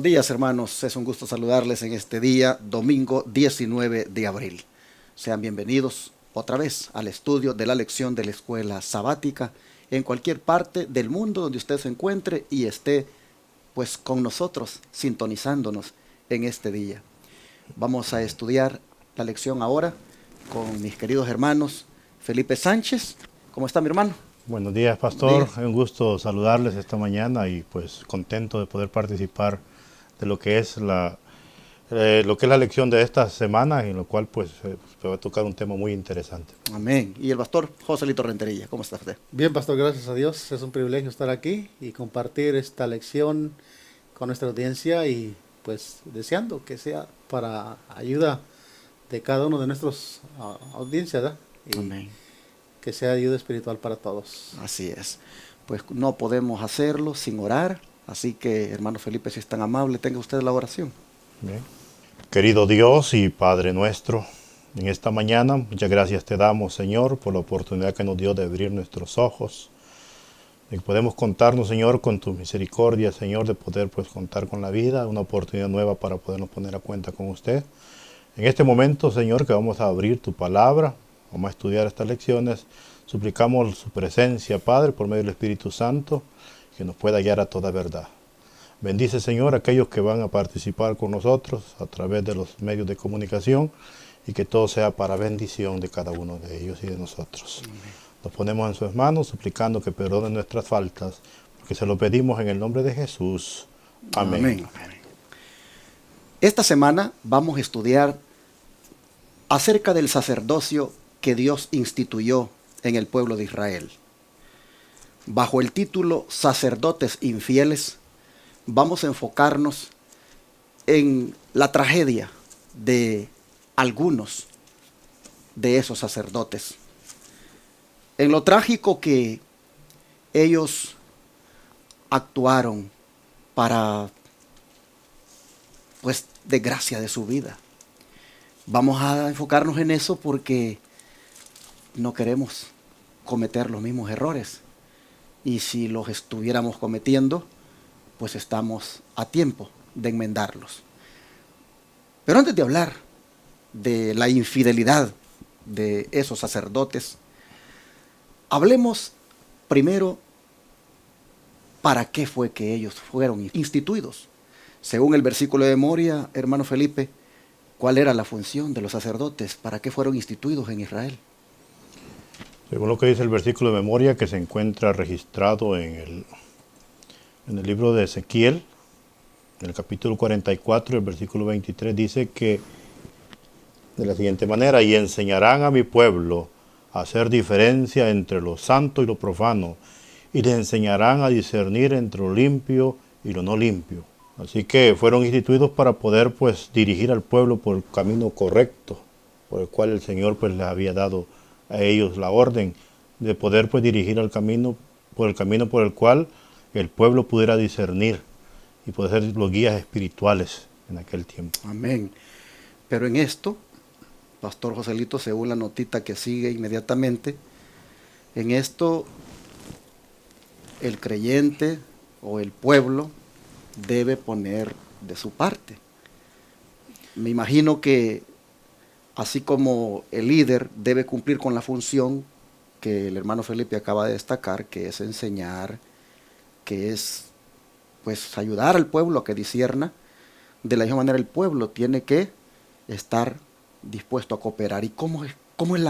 días, hermanos. Es un gusto saludarles en este día, domingo 19 de abril. Sean bienvenidos otra vez al estudio de la lección de la escuela sabática en cualquier parte del mundo donde usted se encuentre y esté pues con nosotros, sintonizándonos en este día. Vamos a estudiar la lección ahora con mis queridos hermanos Felipe Sánchez. ¿Cómo está mi hermano? Buenos días, pastor. Es un gusto saludarles esta mañana y pues contento de poder participar de lo que es la lección de esta semana, en lo cual pues me va a tocar un tema muy interesante. Amén. Y el pastor Joselito Renterilla, ¿cómo está usted? Bien, pastor, gracias a Dios. Es un privilegio estar aquí y compartir esta lección con nuestra audiencia y pues deseando que sea para ayuda de cada uno de nuestros audiencias, ¿verdad? Y Amén. que sea ayuda espiritual para todos. Así es. Pues no podemos hacerlo sin orar. Así que, hermano Felipe, si es tan amable, tenga usted la oración. Bien. Querido Dios y Padre nuestro, en esta mañana muchas gracias te damos, Señor, por la oportunidad que nos dio de abrir nuestros ojos. Y podemos contarnos, Señor, con tu misericordia, Señor, de poder pues contar con la vida, una oportunidad nueva para podernos poner a cuenta con usted. En este momento, Señor, que vamos a abrir tu palabra, vamos a estudiar estas lecciones, suplicamos su presencia, Padre, por medio del Espíritu Santo, que nos pueda guiar a toda verdad. Bendice, Señor, a aquellos que van a participar con nosotros a través de los medios de comunicación y que todo sea para bendición de cada uno de ellos y de nosotros. Amén. Nos ponemos en sus manos suplicando que perdone nuestras faltas, porque se lo pedimos en el nombre de Jesús. Amén. Amén. Esta semana vamos a estudiar acerca del sacerdocio que Dios instituyó en el pueblo de Israel. Bajo el título Sacerdotes infieles, vamos a enfocarnos en la tragedia de algunos de esos sacerdotes, en lo trágico que ellos actuaron para, pues, desgracia de su vida. Vamos a enfocarnos en eso porque no queremos cometer los mismos errores. Y si los estuviéramos cometiendo, pues estamos a tiempo de enmendarlos. Pero antes de hablar de la infidelidad de esos sacerdotes, hablemos primero para qué fue que ellos fueron instituidos. Según el versículo de memoria, hermano Felipe, ¿cuál era la función de los sacerdotes? ¿Para qué fueron instituidos en Israel? Según lo que dice el versículo de memoria que se encuentra registrado en el libro de Ezequiel, en el capítulo 44, el versículo 23, dice que de la siguiente manera: y enseñarán a mi pueblo a hacer diferencia entre lo santo y lo profano, y les enseñarán a discernir entre lo limpio y lo no limpio. Así que fueron instituidos para poder pues dirigir al pueblo por el camino correcto, por el cual el Señor pues les había dado a ellos la orden de poder pues dirigir al camino, por el cual el pueblo pudiera discernir y poder ser los guías espirituales en aquel tiempo. Amén. Pero en esto, Pastor Joselito, según la notita que sigue inmediatamente, en esto el creyente o el pueblo debe poner de su parte. Me imagino que así como el líder debe cumplir con la función que el hermano Felipe acaba de destacar, que es enseñar, que es pues ayudar al pueblo a que discierna, de la misma manera el pueblo tiene que estar dispuesto a cooperar. ¿Y cómo es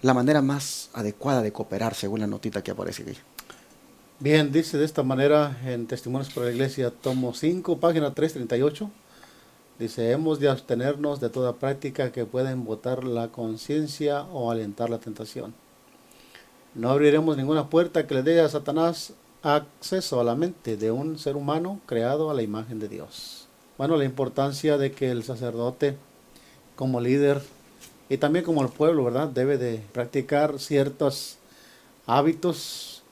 la manera más adecuada de cooperar según la notita que aparece aquí? Bien, dice de esta manera en Testimonios para la Iglesia, tomo 5, página 338. Dice: hemos de abstenernos de toda práctica que pueda embotar la conciencia o alentar la tentación. No abriremos ninguna puerta que le dé a Satanás acceso a la mente de un ser humano creado a la imagen de Dios. Bueno, la importancia de que el sacerdote, como líder y también como el pueblo, ¿verdad?, debe de practicar ciertos hábitos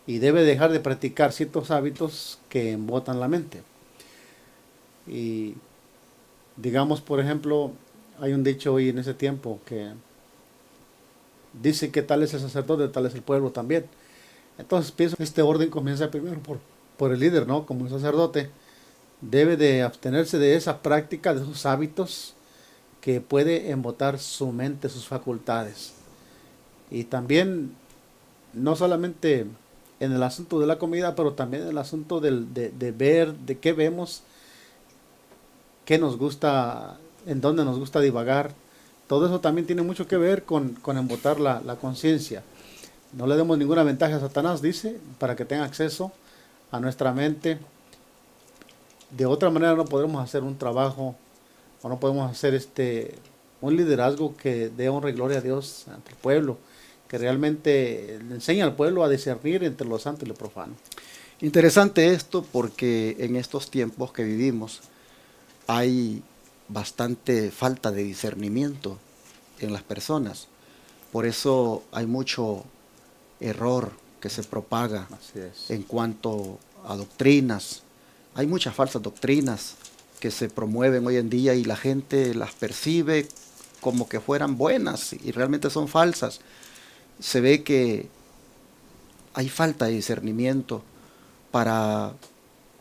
y debe dejar de practicar ciertos hábitos que embotan la mente. Y digamos, por ejemplo, hay un dicho hoy en ese tiempo que dice que tal es el sacerdote, tal es el pueblo también. Entonces pienso que este orden comienza primero por el líder, ¿no?, como el sacerdote, debe de abstenerse de esa práctica, de esos hábitos que puede embotar su mente, sus facultades. Y también, no solamente en el asunto de la comida, pero también en el asunto de ver, de qué vemos, qué nos gusta, en dónde nos gusta divagar. Todo eso también tiene mucho que ver con embotar la conciencia. No le demos ninguna ventaja a Satanás, dice, para que tenga acceso a nuestra mente. De otra manera no podremos hacer un trabajo, o no podemos hacer un liderazgo que dé honra y gloria a Dios ante el pueblo, que realmente le enseña al pueblo a discernir entre lo santo y lo profano. Interesante esto porque en estos tiempos que vivimos hay bastante falta de discernimiento en las personas. Por eso hay mucho error que se propaga en cuanto a doctrinas. Hay muchas falsas doctrinas que se promueven hoy en día y la gente las percibe como que fueran buenas y realmente son falsas. Se ve que hay falta de discernimiento para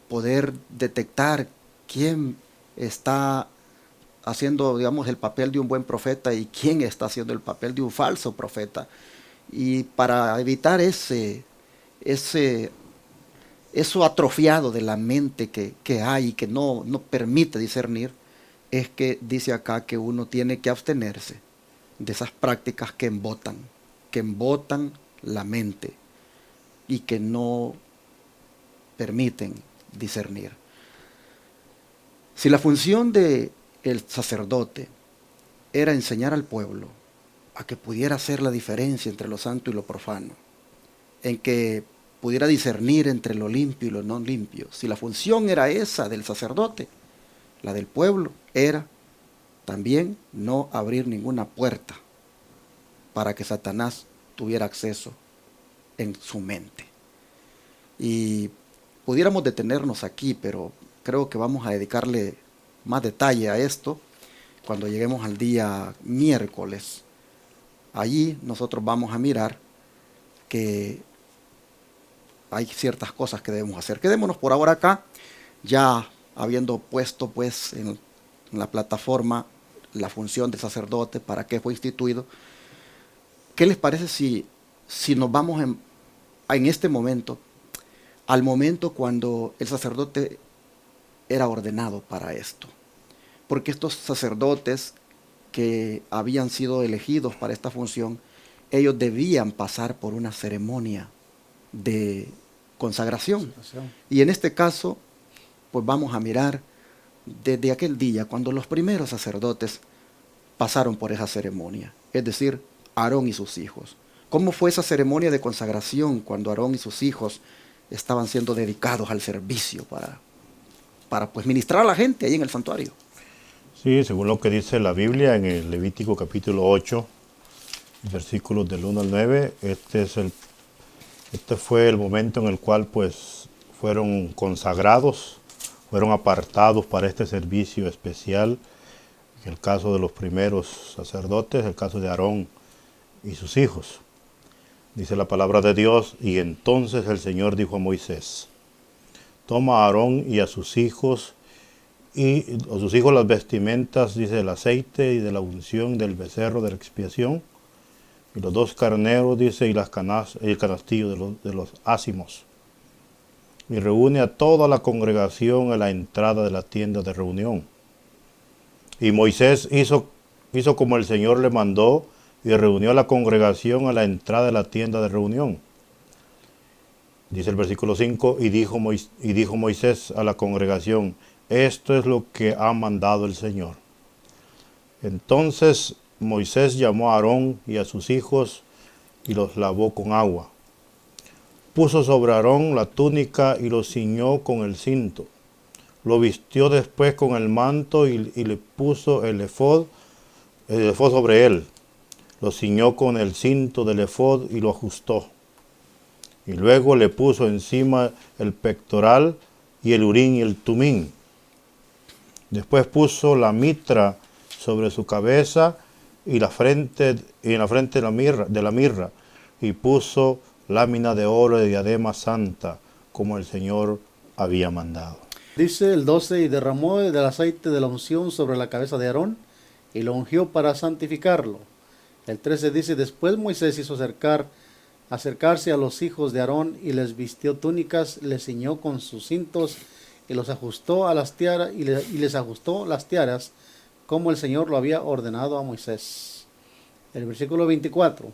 poder detectar quién está haciendo, digamos, el papel de un buen profeta y quién está haciendo el papel de un falso profeta. Y para evitar eso atrofiado de la mente que hay y que no permite discernir, es que dice acá que uno tiene que abstenerse de esas prácticas que embotan la mente y que no permiten discernir. Si la función del sacerdote era enseñar al pueblo a que pudiera hacer la diferencia entre lo santo y lo profano, en que pudiera discernir entre lo limpio y lo no limpio, si la función era esa del sacerdote, la del pueblo era también no abrir ninguna puerta para que Satanás tuviera acceso en su mente. Y pudiéramos detenernos aquí, pero creo que vamos a dedicarle más detalle a esto cuando lleguemos al día miércoles. Allí nosotros vamos a mirar que hay ciertas cosas que debemos hacer. Quedémonos por ahora acá, ya habiendo puesto pues en la plataforma la función del sacerdote, para qué fue instituido. ¿Qué les parece si nos vamos en este momento al momento cuando el sacerdote era ordenado para esto? Porque estos sacerdotes que habían sido elegidos para esta función, ellos debían pasar por una ceremonia de consagración. Y en este caso, pues vamos a mirar desde aquel día cuando los primeros sacerdotes pasaron por esa ceremonia, es decir, Aarón y sus hijos. ¿Cómo fue esa ceremonia de consagración cuando Aarón y sus hijos estaban siendo dedicados al servicio para pues ministrar a la gente ahí en el santuario? Sí, según lo que dice la Biblia en el Levítico capítulo 8, versículos del 1 al 9, este fue el momento en el cual pues fueron consagrados, fueron apartados para este servicio especial. En el caso de los primeros sacerdotes, el caso de Aarón y sus hijos. Dice la palabra de Dios: y entonces el Señor dijo a Moisés: toma a Aarón y a sus hijos las vestimentas, dice, el aceite y de la unción del becerro de la expiación, y los 2 carneros, dice, y el canastillo de los ácimos. Y reúne a toda la congregación a la entrada de la tienda de reunión. Y Moisés hizo como el Señor le mandó, y reunió a la congregación a la entrada de la tienda de reunión. Dice el versículo 5, y dijo Moisés a la congregación: esto es lo que ha mandado el Señor. Entonces Moisés llamó a Aarón y a sus hijos y los lavó con agua. Puso sobre Aarón la túnica y lo ciñó con el cinto. Lo vistió después con el manto y le puso el efod sobre él. Lo ciñó con el cinto del efod y lo ajustó. Y luego le puso encima el pectoral y el urín y el tumín. Después puso la mitra sobre su cabeza y en la frente de la mirra, y puso lámina de oro de diadema santa, como el Señor había mandado. Dice el 12, y derramó del aceite de la unción sobre la cabeza de Aarón, y lo ungió para santificarlo. El 13 dice, después Moisés hizo acercarse a los hijos de Aarón, y les vistió túnicas, les ciñó con sus cintos, y los ajustó a las tiaras, y les ajustó las tiaras, como el Señor lo había ordenado a Moisés. El versículo 24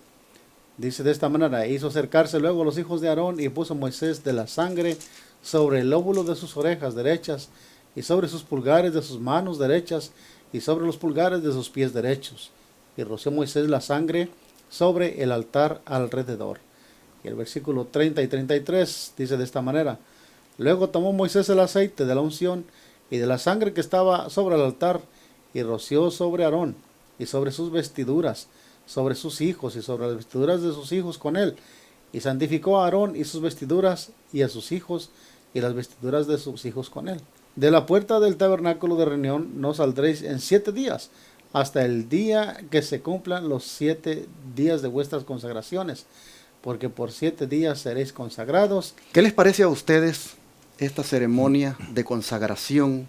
dice de esta manera, hizo acercarse luego a los hijos de Aarón, y puso Moisés de la sangre sobre el lóbulo de sus orejas derechas, y sobre sus pulgares de sus manos derechas, y sobre los pulgares de sus pies derechos. Y roció Moisés la sangre sobre el altar alrededor. Y el versículo 30 y 33 dice de esta manera, luego tomó Moisés el aceite de la unción y de la sangre que estaba sobre el altar, y roció sobre Aarón, y sobre sus vestiduras, sobre sus hijos, y sobre las vestiduras de sus hijos con él. Y santificó a Aarón y sus vestiduras, y a sus hijos, y las vestiduras de sus hijos con él. De la puerta del tabernáculo de reunión no saldréis en 7 días, hasta el día que se cumplan los 7 días de vuestras consagraciones, porque por 7 días seréis consagrados. ¿Qué les parece a ustedes esta ceremonia de consagración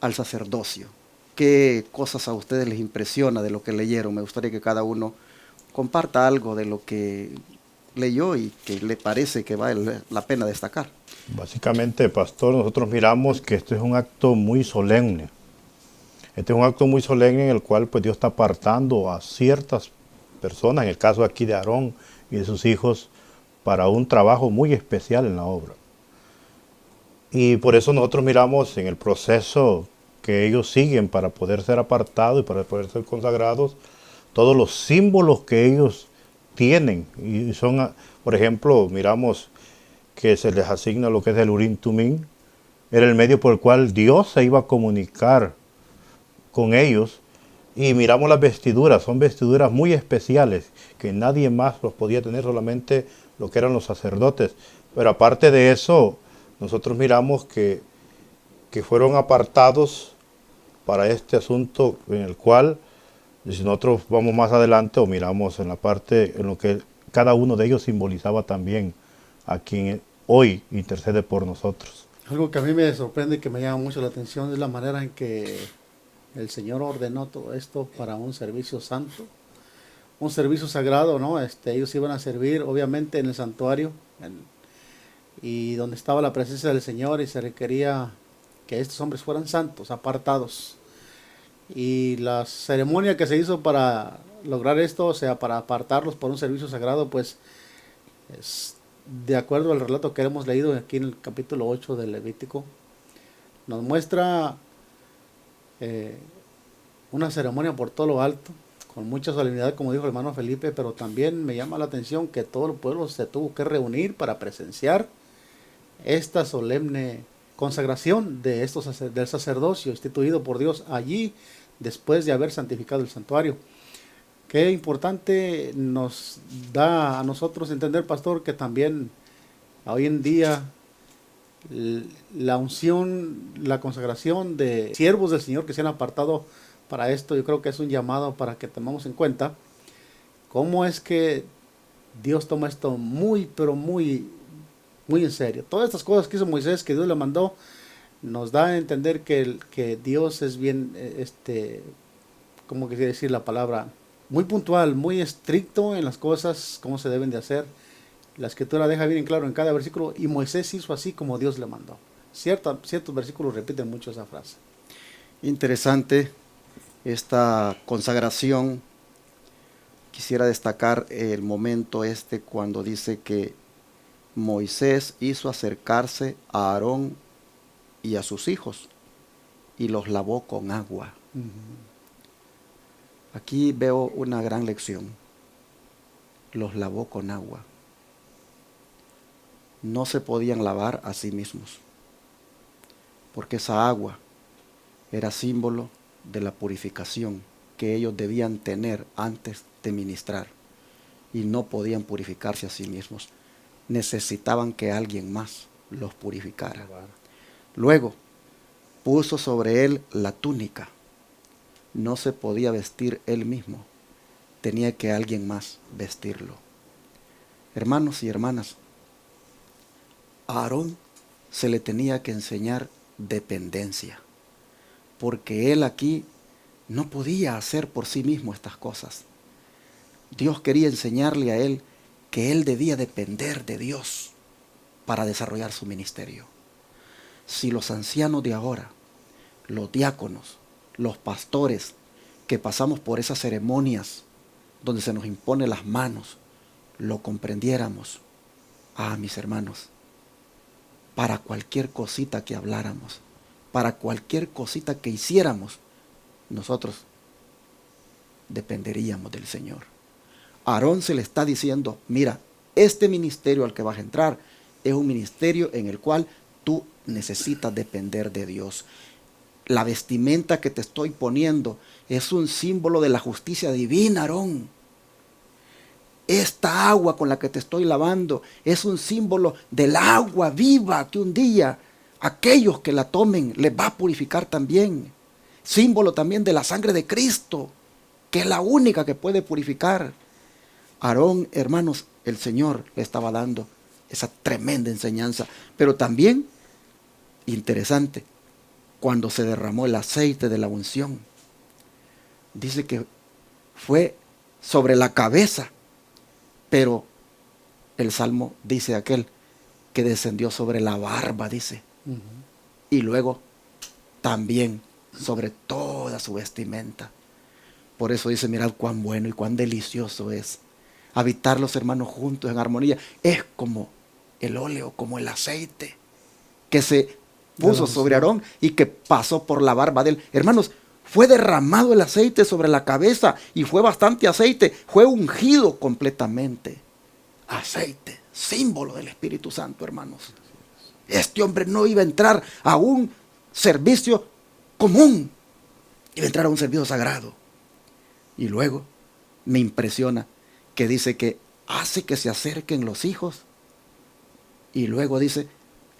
al sacerdocio? ¿Qué cosas a ustedes les impresiona de lo que leyeron? Me gustaría que cada uno comparta algo de lo que leyó y que le parece que vale la pena destacar. Básicamente, pastor, nosotros miramos que este es un acto muy solemne. Este es un acto muy solemne en el cual pues, Dios está apartando a ciertas personas, en el caso aquí de Aarón y de sus hijos, para un trabajo muy especial en la obra. Y por eso nosotros miramos en el proceso que ellos siguen para poder ser apartados y para poder ser consagrados, todos los símbolos que ellos tienen. Y son, por ejemplo, miramos que se les asigna lo que es el Urim Tumim, era el medio por el cual Dios se iba a comunicar con ellos. Y miramos las vestiduras, son vestiduras muy especiales, que nadie más los podía tener, solamente lo que eran los sacerdotes. Pero aparte de eso, nosotros miramos que fueron apartados para este asunto en el cual, si nosotros vamos más adelante o miramos en la parte en lo que cada uno de ellos simbolizaba también a quien hoy intercede por nosotros. Algo que a mí me sorprende y que me llama mucho la atención es la manera en que el Señor ordenó todo esto para un servicio santo, un servicio sagrado, ¿no? Ellos iban a servir obviamente en el santuario y donde estaba la presencia del Señor, y se requería que estos hombres fueran santos, apartados. Y la ceremonia que se hizo para lograr esto, o sea, para apartarlos por un servicio sagrado, pues es de acuerdo al relato que hemos leído aquí en el capítulo 8 del Levítico, nos muestra una ceremonia por todo lo alto, con mucha solemnidad, como dijo el hermano Felipe, pero también me llama la atención que todo el pueblo se tuvo que reunir para presenciar esta solemne consagración del sacerdocio instituido por Dios allí después de haber santificado el santuario. Qué importante nos da a nosotros entender, pastor, que también hoy en día la unción, la consagración de siervos del Señor que se han apartado para esto, yo creo que es un llamado para que tomemos en cuenta cómo es que Dios toma esto muy, pero muy en serio. Todas estas cosas que hizo Moisés, que Dios le mandó, nos da a entender que Dios es bien, ¿cómo quisiera decir la palabra? Muy puntual, muy estricto en las cosas, cómo se deben de hacer. La Escritura deja bien claro en cada versículo, y Moisés hizo así como Dios le mandó. Ciertos versículos repiten mucho esa frase. Interesante esta consagración. Quisiera destacar el momento cuando dice que Moisés hizo acercarse a Aarón y a sus hijos y los lavó con agua. Aquí veo una gran lección. Los lavó con agua. No se podían lavar a sí mismos, porque esa agua era símbolo de la purificación que ellos debían tener antes de ministrar, y no podían purificarse a sí mismos. Necesitaban que alguien más los purificara. Luego puso sobre él la túnica. No se podía vestir él mismo, tenía que alguien más vestirlo. Hermanos y hermanas, a Aarón se le tenía que enseñar dependencia. Porque él aquí no podía hacer por sí mismo estas cosas. Dios quería enseñarle a él que él debía depender de Dios para desarrollar su ministerio. Si los ancianos de ahora, los diáconos, los pastores, que pasamos por esas ceremonias donde se nos impone las manos, lo comprendiéramos, mis hermanos, para cualquier cosita que habláramos, para cualquier cosita que hiciéramos, nosotros dependeríamos del Señor. A Aarón se le está diciendo, mira, este ministerio al que vas a entrar es un ministerio en el cual tú necesitas depender de Dios. La vestimenta que te estoy poniendo es un símbolo de la justicia divina, Aarón. Esta agua con la que te estoy lavando es un símbolo del agua viva que un día aquellos que la tomen les va a purificar también. Símbolo también de la sangre de Cristo, que es la única que puede purificar. Aarón, hermanos, el Señor le estaba dando esa tremenda enseñanza. Pero también, interesante, cuando se derramó el aceite de la unción, dice que fue sobre la cabeza, pero el Salmo dice aquel que descendió sobre la barba, dice, y luego también sobre toda su vestimenta. Por eso dice, mirad cuán bueno y cuán delicioso es habitar los hermanos juntos en armonía. Es como el óleo, como el aceite que se puso sobre Aarón y que pasó por la barba de él. Hermanos, fue derramado el aceite sobre la cabeza y fue bastante aceite, fue ungido completamente. Aceite, símbolo del Espíritu Santo, hermanos. Este hombre no iba a entrar a un servicio común, iba a entrar a un servicio sagrado. Y luego me impresiona que dice que hace que se acerquen los hijos y luego dice,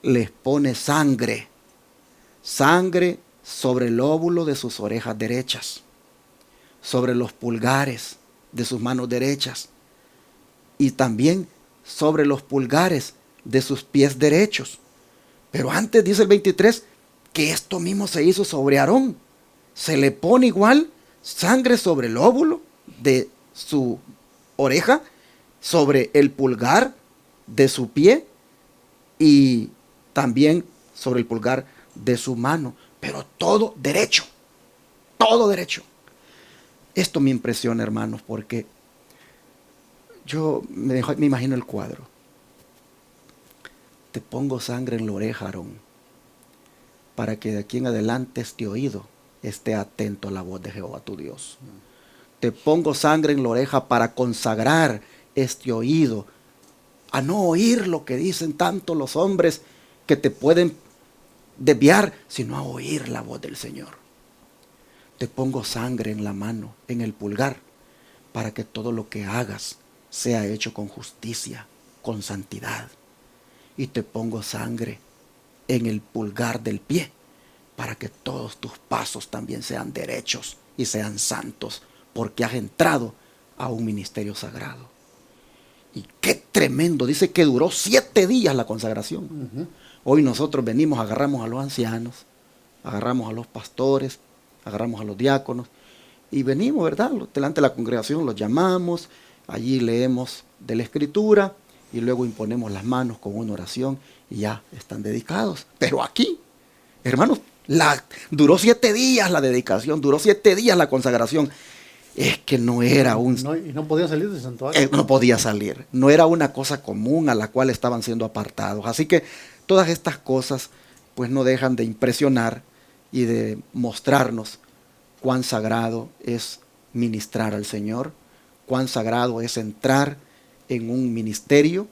les pone sangre sobre el óvulo de sus orejas derechas, sobre los pulgares de sus manos derechas y también sobre los pulgares de sus pies derechos. Pero antes dice el 23 que esto mismo se hizo sobre Aarón. Se le pone igual sangre sobre el óvulo de su oreja, sobre el pulgar de su pie y también sobre el pulgar de su mano, pero todo derecho, todo derecho. Esto me impresiona, hermanos, porque yo me imagino el cuadro. Te pongo sangre en la oreja, Aarón, para que de aquí en adelante este oído esté atento a la voz de Jehová tu Dios. Te pongo sangre en la oreja para consagrar este oído a no oír lo que dicen tanto los hombres que te pueden desviar, sino a oír la voz del Señor. Te pongo sangre en la mano, en el pulgar, para que todo lo que hagas sea hecho con justicia, con santidad. Y te pongo sangre en el pulgar del pie, para que todos tus pasos también sean derechos y sean santos, porque has entrado a un ministerio sagrado. Y qué tremendo, dice que duró 7 días la consagración. Hoy nosotros venimos, agarramos a los ancianos, agarramos a los pastores, agarramos a los diáconos y venimos, ¿verdad? Delante de la congregación los llamamos, allí leemos de la Escritura y luego imponemos las manos con una oración y ya están dedicados. Pero aquí, hermanos, duró 7 días la dedicación, duró 7 días la consagración. Es que no era un... y no podía salir del santuario. No podía salir. No era una cosa común a la cual estaban siendo apartados. Así que todas estas cosas pues no dejan de impresionar y de mostrarnos cuán sagrado es ministrar al Señor, cuán sagrado es entrar en un ministerio.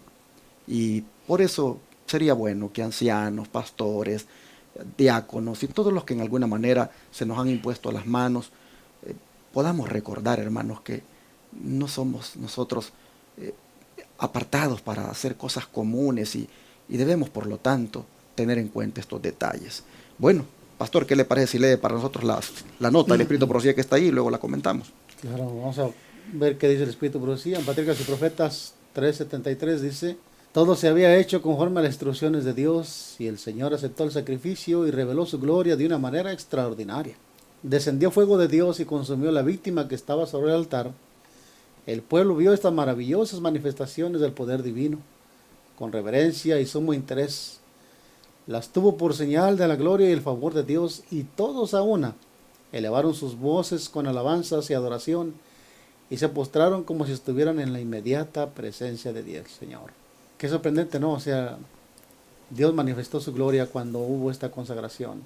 Y por eso sería bueno que ancianos, pastores, diáconos y todos los que en alguna manera se nos han impuesto a las manos, podamos recordar, hermanos, que no somos nosotros apartados para hacer cosas comunes y debemos, por lo tanto, tener en cuenta estos detalles. Bueno, pastor, ¿qué le parece si lee para nosotros la nota del Espíritu de Profecía que está ahí y luego la comentamos? Claro, vamos a ver qué dice el Espíritu de Profecía. En Patriarcas y Profetas 3:73 dice, Todo se había hecho conforme a las instrucciones de Dios y el Señor aceptó el sacrificio y reveló su gloria de una manera extraordinaria. Descendió fuego de Dios y consumió la víctima que estaba sobre el altar. El pueblo vio estas maravillosas manifestaciones del poder divino con reverencia y sumo interés. Las tuvo por señal de la gloria y el favor de Dios, y todos a una elevaron sus voces con alabanzas y adoración y se postraron como si estuvieran en la inmediata presencia de Dios, Señor. Qué sorprendente, ¿no? O sea, Dios manifestó su gloria cuando hubo esta consagración.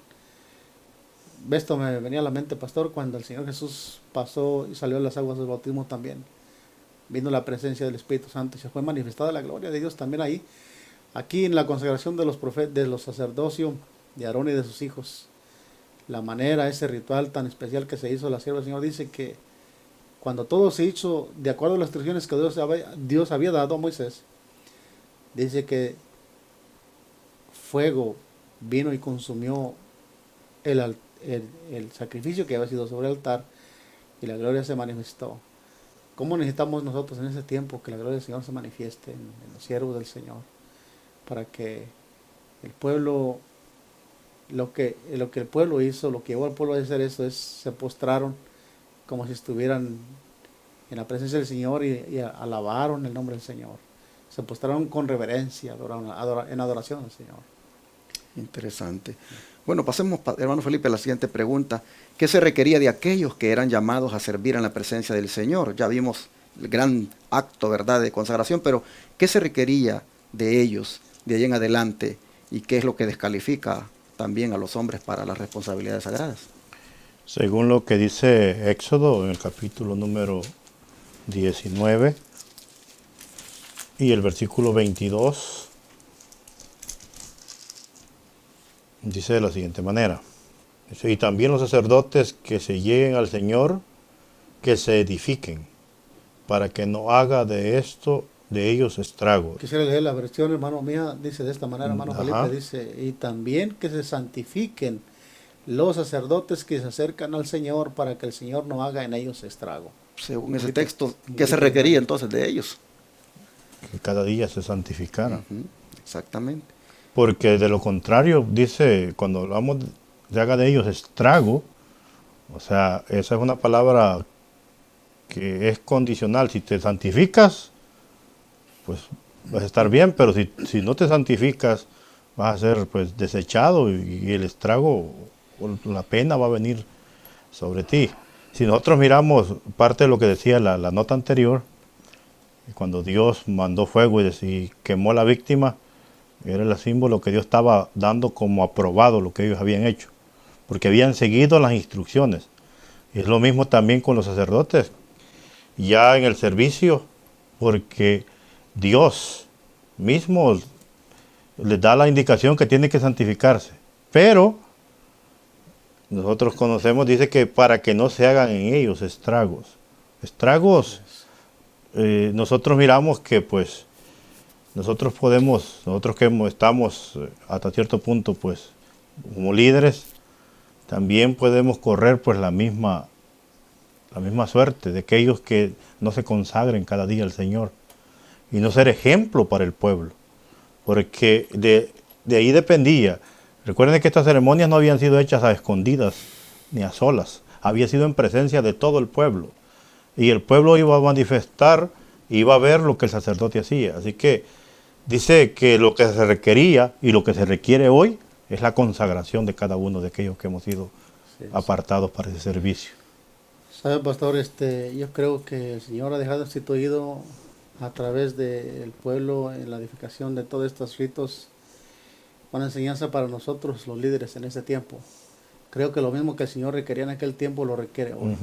Esto me venía a la mente, pastor, cuando el Señor Jesús pasó y salió de las aguas del bautismo también. Vino la presencia del Espíritu Santo y se fue manifestada la gloria de Dios también ahí. Aquí en la consagración de los profetas, de los sacerdocios de Aarón y de sus hijos, la manera, ese ritual tan especial que se hizo, la sierva del Señor dice que cuando todo se hizo de acuerdo a las instrucciones que Dios había dado a Moisés, dice que fuego vino y consumió el sacrificio que había sido sobre el altar y la gloria se manifestó. ¿Cómo necesitamos nosotros en ese tiempo que la gloria del Señor se manifieste en los siervos del Señor? Para que el pueblo, lo que el pueblo hizo, lo que llevó al pueblo a hacer eso es, se postraron como si estuvieran en la presencia del Señor y alabaron el nombre del Señor. Se postraron con reverencia, en adoración al Señor. Interesante. Bueno, pasemos, hermano Felipe, a la siguiente pregunta. ¿Qué se requería de aquellos que eran llamados a servir en la presencia del Señor? Ya vimos el gran acto, ¿verdad?, de consagración, pero ¿qué se requería de ellos de ahí en adelante? ¿Y qué es lo que descalifica también a los hombres para las responsabilidades sagradas? Según lo que dice Éxodo en el capítulo número 19 y el versículo 22, dice de la siguiente manera. Dice, y también los sacerdotes que se lleguen al Señor, que se edifiquen, para que no haga de esto de ellos estrago. Quisiera leer la versión, hermano mía, dice de esta manera, hermano Ajá. Felipe, dice, y también que se santifiquen los sacerdotes que se acercan al Señor, para que el Señor no haga en ellos estrago. Según ese texto, ¿qué se requería entonces de ellos? Que cada día se santificaran. Exactamente. Porque de lo contrario, dice, cuando hablamos de haga de ellos estrago, o sea, esa es una palabra que es condicional. Si te santificas, pues vas a estar bien, pero si no te santificas, vas a ser pues desechado y el estrago o la pena va a venir sobre ti. Si nosotros miramos parte de lo que decía la nota anterior, cuando Dios mandó fuego y quemó a la víctima, era el símbolo que Dios estaba dando como aprobado lo que ellos habían hecho, porque habían seguido las instrucciones. Y es lo mismo también con los sacerdotes, ya en el servicio, porque Dios mismo les da la indicación que tienen que santificarse. Pero nosotros conocemos, dice que para que no se hagan en ellos estragos. Estragos, nosotros miramos que pues nosotros que estamos hasta cierto punto pues como líderes, también podemos correr pues la misma suerte de aquellos que no se consagren cada día al Señor y no ser ejemplo para el pueblo, porque de ahí dependía. Recuerden que estas ceremonias no habían sido hechas a escondidas ni a solas, había sido en presencia de todo el pueblo, y el pueblo iba a manifestar, iba a ver lo que el sacerdote hacía. Así que dice que lo que se requería y lo que se requiere hoy es la consagración de cada uno de aquellos que hemos sido apartados para ese servicio. ¿Sabe, pastor? Yo creo que el Señor ha dejado instituido a través del pueblo en la edificación de todos estos ritos una enseñanza para nosotros, los líderes, en ese tiempo. Creo que lo mismo que el Señor requería en aquel tiempo lo requiere hoy.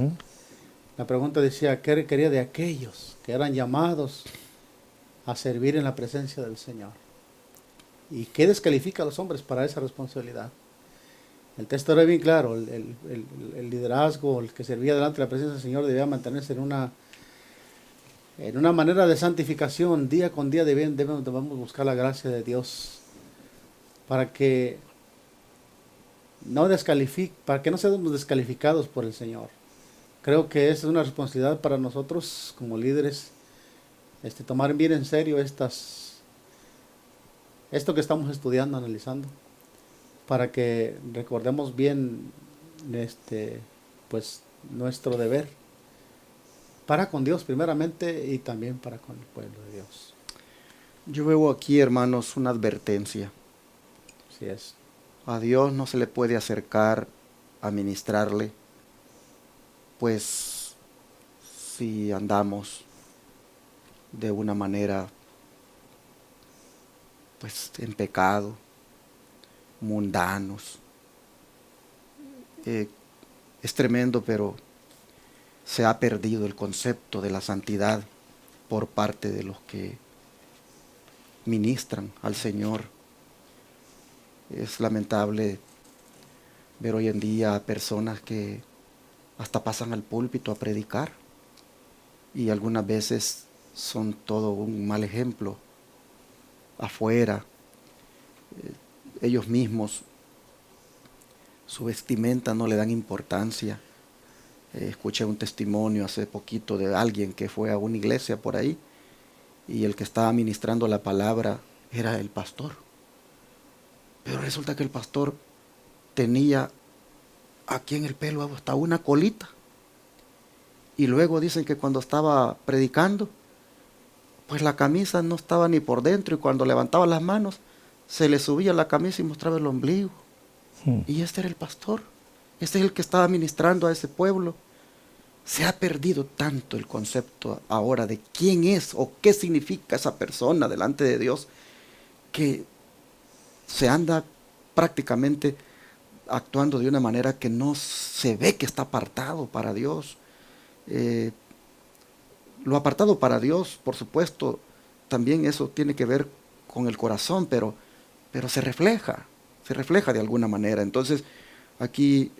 La pregunta decía, ¿qué requería de aquellos que eran llamados a servir en la presencia del Señor? ¿Y qué descalifica a los hombres para esa responsabilidad? El texto era bien claro, el liderazgo, el que servía delante de la presencia del Señor debía mantenerse en una manera de santificación, día con día debemos buscar la gracia de Dios para que no seamos descalificados por el Señor. Creo que esa es una responsabilidad para nosotros como líderes, tomar bien en serio estas esto que estamos estudiando, analizando, para que recordemos bien pues nuestro deber para con Dios primeramente y también para con el pueblo de Dios. Yo veo aquí, hermanos, una advertencia. Así es. A Dios no se le puede acercar a ministrarle, pues si andamos de una manera, pues en pecado, mundanos. Es tremendo, pero se ha perdido el concepto de la santidad por parte de los que ministran al Señor. Es lamentable ver hoy en día a personas que hasta pasan al púlpito a predicar y algunas veces son todo un mal ejemplo afuera. Ellos mismos, su vestimenta no le dan importancia. Escuché un testimonio hace poquito de alguien que fue a una iglesia por ahí y el que estaba ministrando la palabra era el pastor. Pero resulta que el pastor tenía aquí en el pelo hasta una colita. Y luego dicen que cuando estaba predicando, pues la camisa no estaba ni por dentro y cuando levantaba las manos, se le subía la camisa y mostraba el ombligo. Y este era el pastor. Este es el que estaba ministrando a ese pueblo. Se ha perdido tanto el concepto ahora de quién es o qué significa esa persona delante de Dios, que se anda prácticamente actuando de una manera que no se ve que está apartado para Dios. Lo apartado para Dios, por supuesto, también eso tiene que ver con el corazón, pero se refleja de alguna manera. Entonces, aquí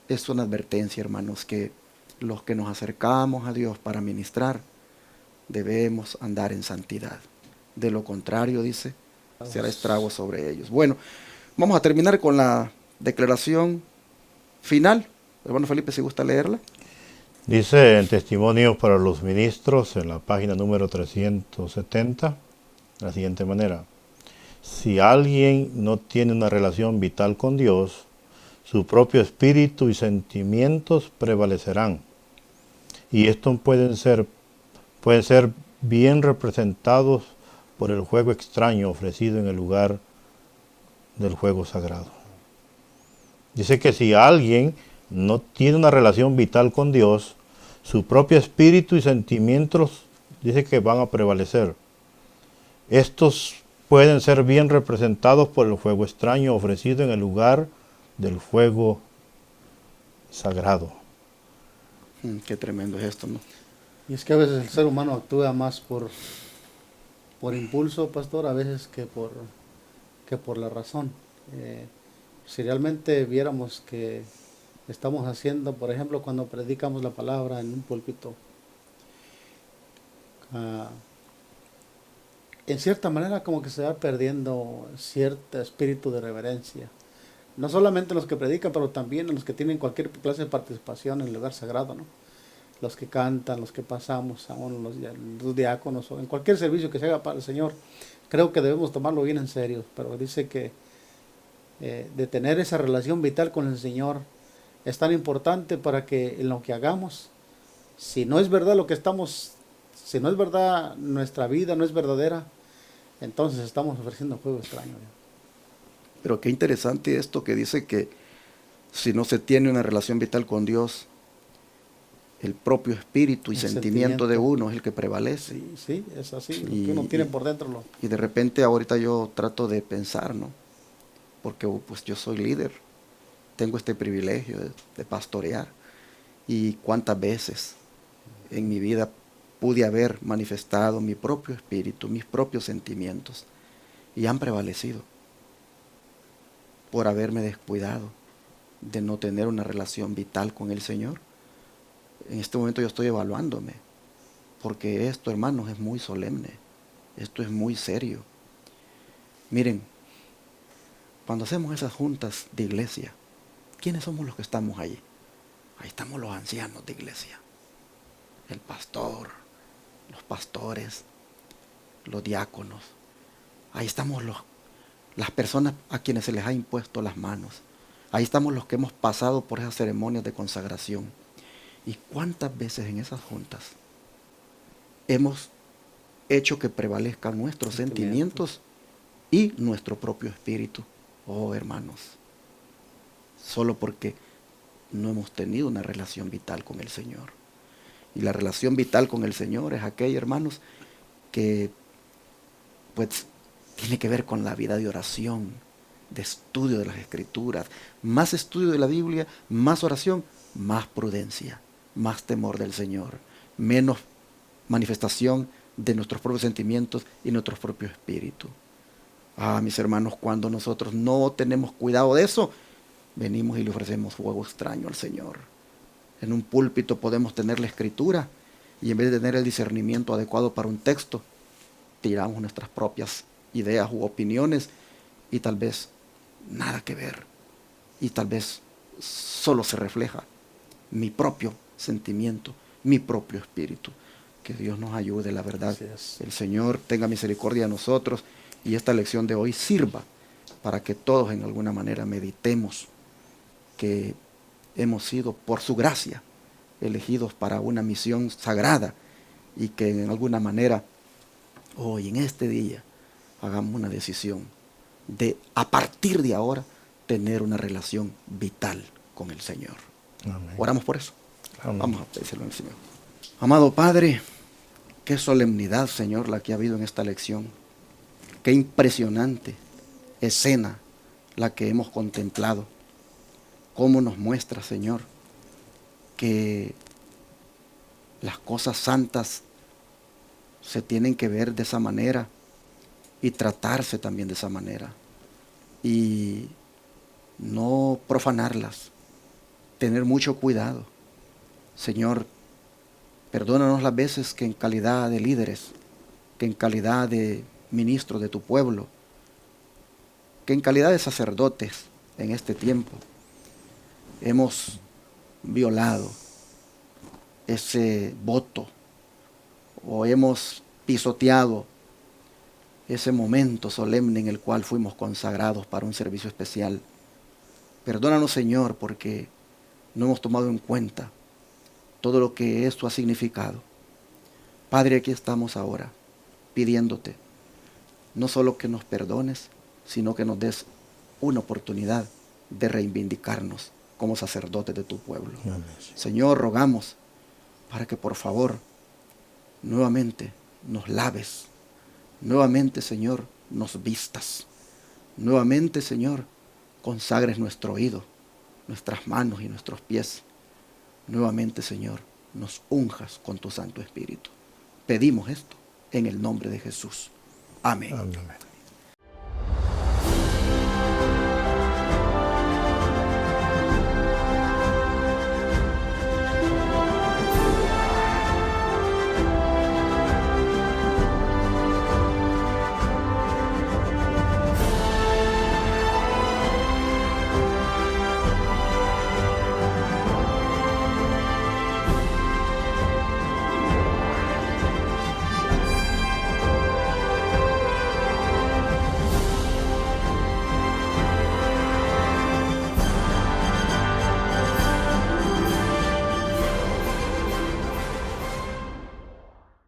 es una advertencia, hermanos, que los que nos acercamos a Dios para ministrar, debemos andar en santidad. De lo contrario, dice, será estrago sobre ellos. Bueno, vamos a terminar con la declaración final. Hermano Felipe, si gusta leerla. Dice en Testimonios para los Ministros, en la página número 370, de la siguiente manera: si alguien no tiene una relación vital con Dios, su propio espíritu y sentimientos prevalecerán. Y estos pueden ser bien representados por el juego extraño ofrecido en el lugar del juego sagrado. Dice que si alguien no tiene una relación vital con Dios, su propio espíritu y sentimientos dice que van a prevalecer. Estos pueden ser bien representados por el fuego extraño ofrecido en el lugar del fuego sagrado. Qué tremendo es esto, ¿no? Y es que a veces el ser humano actúa más por impulso, pastor, a veces que por la razón. Si realmente viéramos que estamos haciendo, por ejemplo, cuando predicamos la palabra en un púlpito, en cierta manera como que se va perdiendo cierto espíritu de reverencia. No solamente los que predican, pero también los que tienen cualquier clase de participación en el lugar sagrado, ¿no? Los que cantan, los que pasamos, aún los diáconos, o en cualquier servicio que se haga para el Señor. Creo que debemos tomarlo bien en serio, pero dice que de tener esa relación vital con el Señor es tan importante para que en lo que hagamos, si no es verdad lo que estamos, si no es verdad nuestra vida, no es verdadera, entonces estamos ofreciendo juego extraño. Pero qué interesante esto que dice que si no se tiene una relación vital con Dios, el propio espíritu y sentimiento de uno es el que prevalece. Sí, es así, lo que uno tiene por dentro. Y de repente ahorita yo trato de pensar, ¿no? Porque pues yo soy líder, tengo este privilegio de pastorear. Y cuántas veces en mi vida pude haber manifestado mi propio espíritu, mis propios sentimientos, y han prevalecido por haberme descuidado de no tener una relación vital con el Señor. En este momento yo estoy evaluándome, porque esto, hermanos, es muy solemne, esto es muy serio. Miren, cuando hacemos esas juntas de iglesia, ¿quiénes somos los que estamos allí? Ahí estamos los ancianos de iglesia, el pastor, los pastores, los diáconos. Ahí estamos las personas a quienes se les ha impuesto las manos. Ahí estamos los que hemos pasado por esas ceremonias de consagración. ¿Y cuántas veces en esas juntas hemos hecho que prevalezcan nuestros sentimientos y nuestro propio espíritu? Oh, hermanos, solo porque no hemos tenido una relación vital con el Señor. Y la relación vital con el Señor es aquella, hermanos, que pues tiene que ver con la vida de oración, de estudio de las Escrituras. Más estudio de la Biblia, más oración, más prudencia, más temor del Señor, menos manifestación de nuestros propios sentimientos y nuestro propio espíritu. Ah, mis hermanos, cuando nosotros no tenemos cuidado de eso, venimos y le ofrecemos fuego extraño al Señor. En un púlpito podemos tener la Escritura y en vez de tener el discernimiento adecuado para un texto, tiramos nuestras propias ideas u opiniones y tal vez nada que ver. Y tal vez solo se refleja mi propio sentimiento, mi propio espíritu. Que Dios nos ayude, la verdad. El Señor tenga misericordia de nosotros y esta lección de hoy sirva para que todos en alguna manera meditemos que hemos sido, por su gracia, elegidos para una misión sagrada y que en alguna manera hoy, en este día, hagamos una decisión de, a partir de ahora, tener una relación vital con el Señor. Amén. Oramos por eso. Amén. Vamos a pedírselo al Señor. Amado Padre, qué solemnidad, Señor, la que ha habido en esta lección. Qué impresionante escena la que hemos contemplado. Cómo nos muestra, Señor, que las cosas santas se tienen que ver de esa manera y tratarse también de esa manera. Y no profanarlas. Tener mucho cuidado. Señor, perdónanos las veces que en calidad de líderes, que en calidad de ministros de tu pueblo, que en calidad de sacerdotes en este tiempo, hemos violado ese voto o hemos pisoteado ese momento solemne en el cual fuimos consagrados para un servicio especial. Perdónanos, Señor, porque no hemos tomado en cuenta todo lo que esto ha significado. Padre, aquí estamos ahora pidiéndote no solo que nos perdones, sino que nos des una oportunidad de reivindicarnos como sacerdotes de tu pueblo. Amén. Señor, rogamos para que por favor nuevamente nos laves, nuevamente, Señor, nos vistas, nuevamente, Señor, consagres nuestro oído, nuestras manos y nuestros pies. Nuevamente, Señor, nos unjas con tu Santo Espíritu. Pedimos esto en el nombre de Jesús. Amén. Amén.